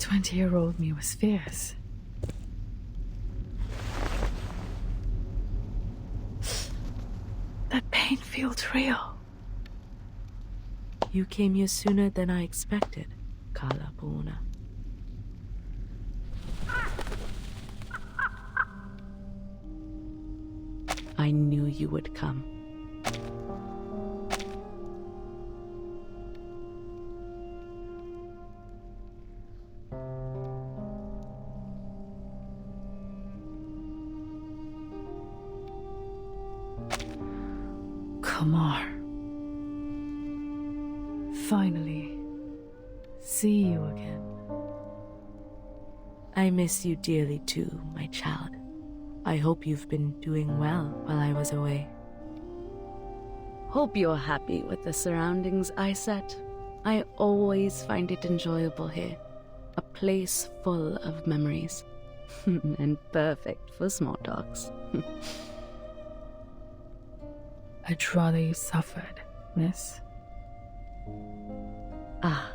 20-year-old me was fierce. That pain feels real. You came here sooner than I expected, Kala Puna. I knew you would come. Kamar. Finally, see you again. I miss you dearly too, my child. I hope you've been doing well while I was away. Hope you're happy with the surroundings I set. I always find it enjoyable here. A place full of memories. And perfect for small talks. I'd rather you suffered, miss. Ah,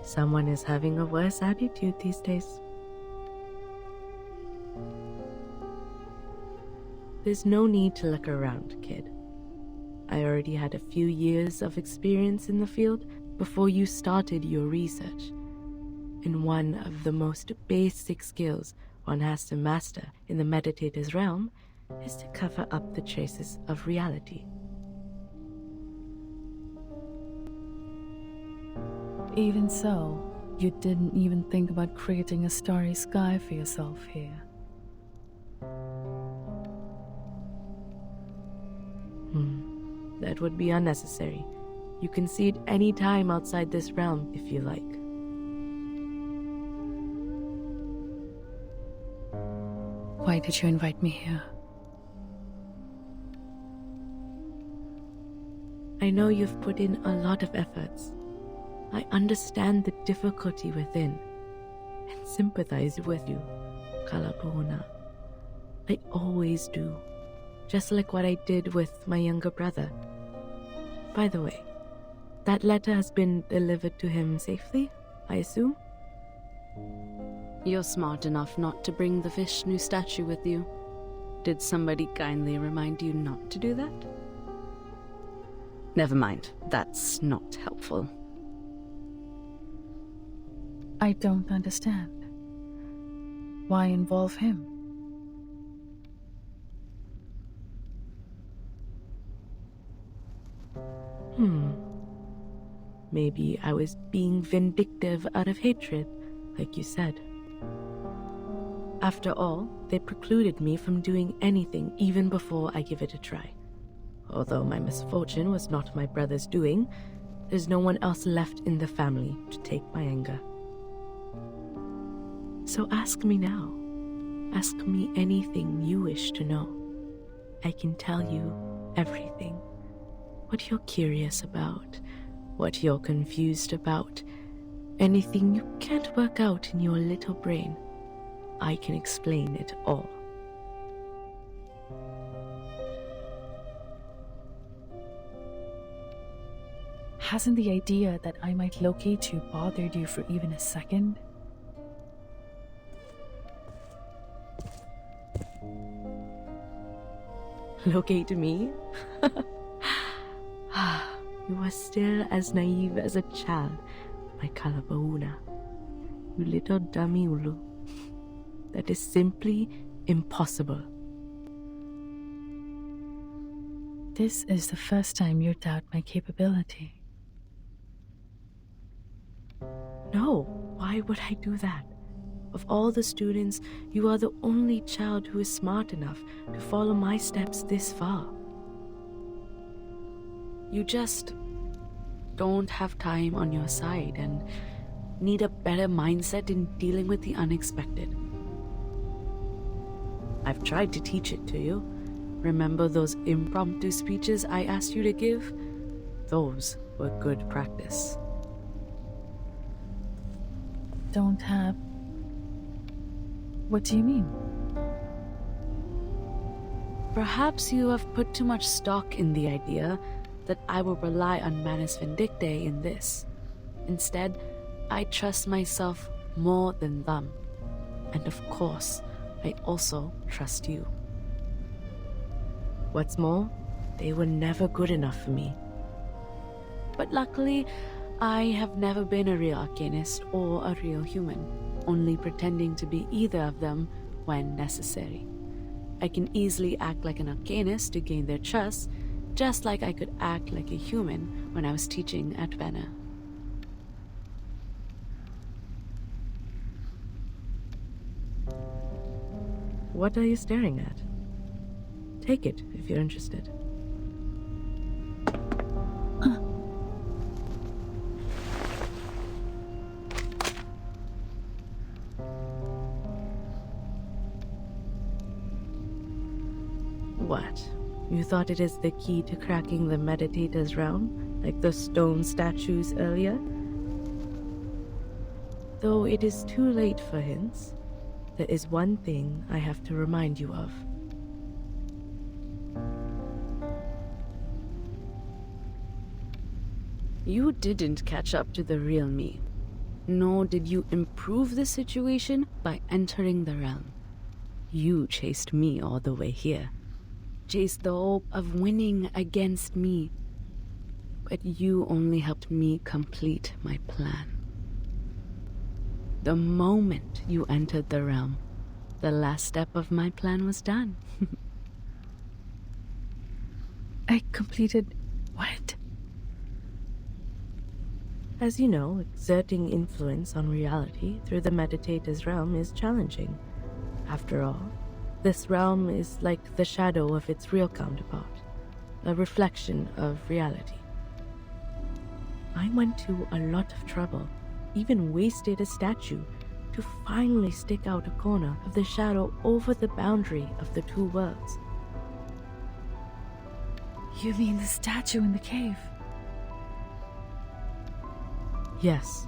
someone is having a worse attitude these days. There's no need to look around, kid. I already had a few years of experience in the field before you started your research. And one of the most basic skills one has to master in the meditator's realm is to cover up the traces of reality. Even so, you didn't even think about creating a starry sky for yourself here. That would be unnecessary. You can see it any time outside this realm if you like. Why did you invite me here? I know you've put in a lot of efforts. I understand the difficulty within and sympathize with you, Kalapuna. I always do, just like what I did with my younger brother. By the way, that letter has been delivered to him safely, I assume? You're smart enough not to bring the Vishnu statue with you. Did somebody kindly remind you not to do that? Never mind, that's not helpful. I don't understand. Why involve him? Maybe I was being vindictive out of hatred, like you said. After all, they precluded me from doing anything even before I give it a try. Although my misfortune was not my brother's doing, there's no one else left in the family to take my anger. So ask me now. Ask me anything you wish to know. I can tell you everything. What you're curious about, what you're confused about, anything you can't work out in your little brain, I can explain it all. Hasn't the idea that I might locate you bothered you for even a second? Locate me? You are still as naive as a child, my Kalabauna. You little dummy Ulu. That is simply impossible. This is the first time you doubt my capability. No, why would I do that? Of all the students, you are the only child who is smart enough to follow my steps this far. You just don't have time on your side and need a better mindset in dealing with the unexpected. I've tried to teach it to you. Remember those impromptu speeches I asked you to give? Those were good practice. Don't have... What do you mean? Perhaps you have put too much stock in the idea that I will rely on Manus Vindictae in this. Instead, I trust myself more than them. And of course, I also trust you. What's more, they were never good enough for me. But luckily, I have never been a real arcanist or a real human, only pretending to be either of them when necessary. I can easily act like an arcanist to gain their trust, just like I could act like a human when I was teaching at Venner. What are you staring at? Take it if you're interested. What? You thought it is the key to cracking the meditator's realm, like the stone statues earlier? Though it is too late for hints, there is one thing I have to remind you of. You didn't catch up to the real me, nor did you improve the situation by entering the realm. You chased me all the way here, chased the hope of winning against me, but you only helped me complete my plan. The moment you entered the realm, the last step of my plan was done. I completed what? As you know, exerting influence on reality through the meditator's realm is challenging. After all, this realm is like the shadow of its real counterpart, a reflection of reality. I went to a lot of trouble, even wasted a statue, to finally stick out a corner of the shadow over the boundary of the two worlds. You mean the statue in the cave? Yes.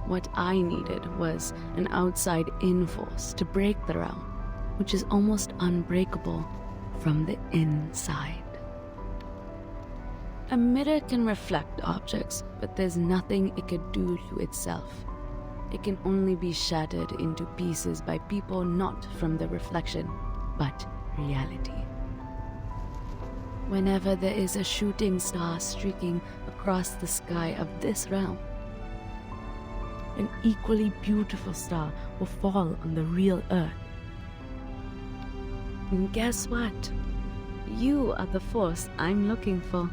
What I needed was an outside-in force to break the realm, which is almost unbreakable from the inside. A mirror can reflect objects, but there's nothing it could do to itself. It can only be shattered into pieces by people not from the reflection, but reality. Whenever there is a shooting star streaking across the sky of this realm, an equally beautiful star will fall on the real Earth. And guess what? You are the force I'm looking for.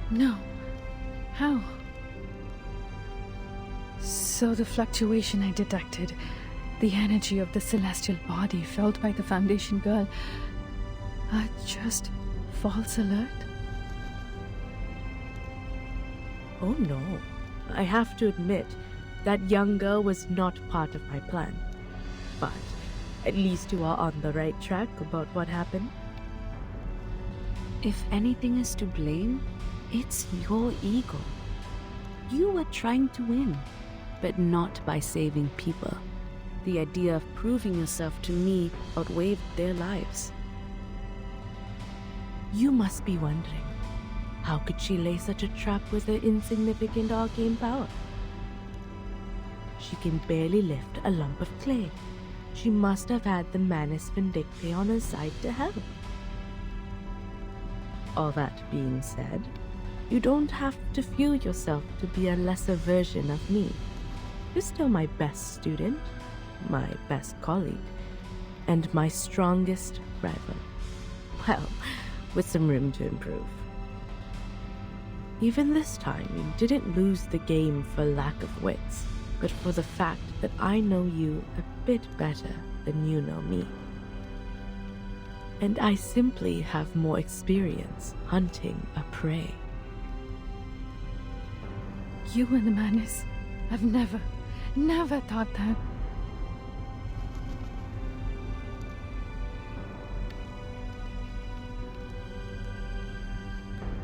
No. How? So the fluctuation I detected, the energy of the celestial body felt by the Foundation girl, are just false alert? Oh no. I have to admit, that young girl was not part of my plan. But at least you are on the right track about what happened. If anything is to blame, it's your ego. You were trying to win, but not by saving people. The idea of proving yourself to me outweighed their lives. You must be wondering, how could she lay such a trap with her insignificant arcane power? She can barely lift a lump of clay. She must have had the Manus Vindictae on her side to help. All that being said, you don't have to feel yourself to be a lesser version of me. You're still my best student, my best colleague, and my strongest rival. Well, with some room to improve. Even this time, you didn't lose the game for lack of wits, but for the fact that I know you a bit better than you know me. And I simply have more experience hunting a prey. You and the Manus, I've never thought that.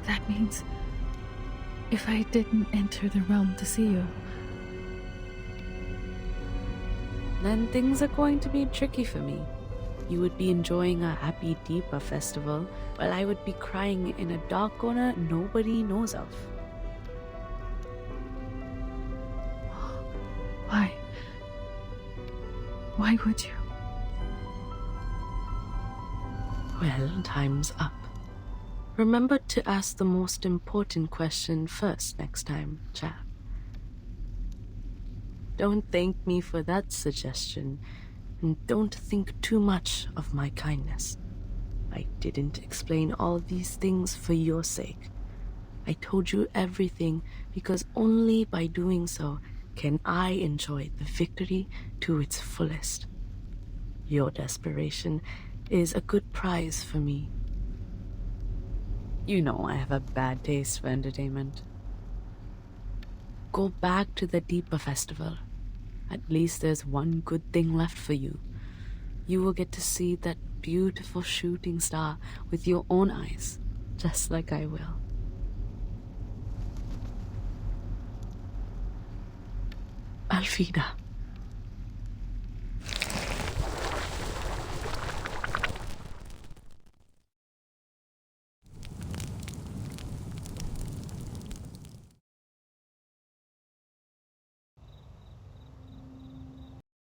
That means if I didn't enter the realm to see you, then things are going to be tricky for me. You would be enjoying a happy Deepa festival, while I would be crying in a dark corner nobody knows of. Why? Why would you? Well, time's up. Remember to ask the most important question first next time, chap. Don't thank me for that suggestion, and don't think too much of my kindness. I didn't explain all these things for your sake. I told you everything because only by doing so can I enjoy the victory to its fullest. Your desperation is a good prize for me. You know I have a bad taste for entertainment. Go back to the Deepa festival. At least there's one good thing left for you. You will get to see that beautiful shooting star with your own eyes, just like I will. Alfida.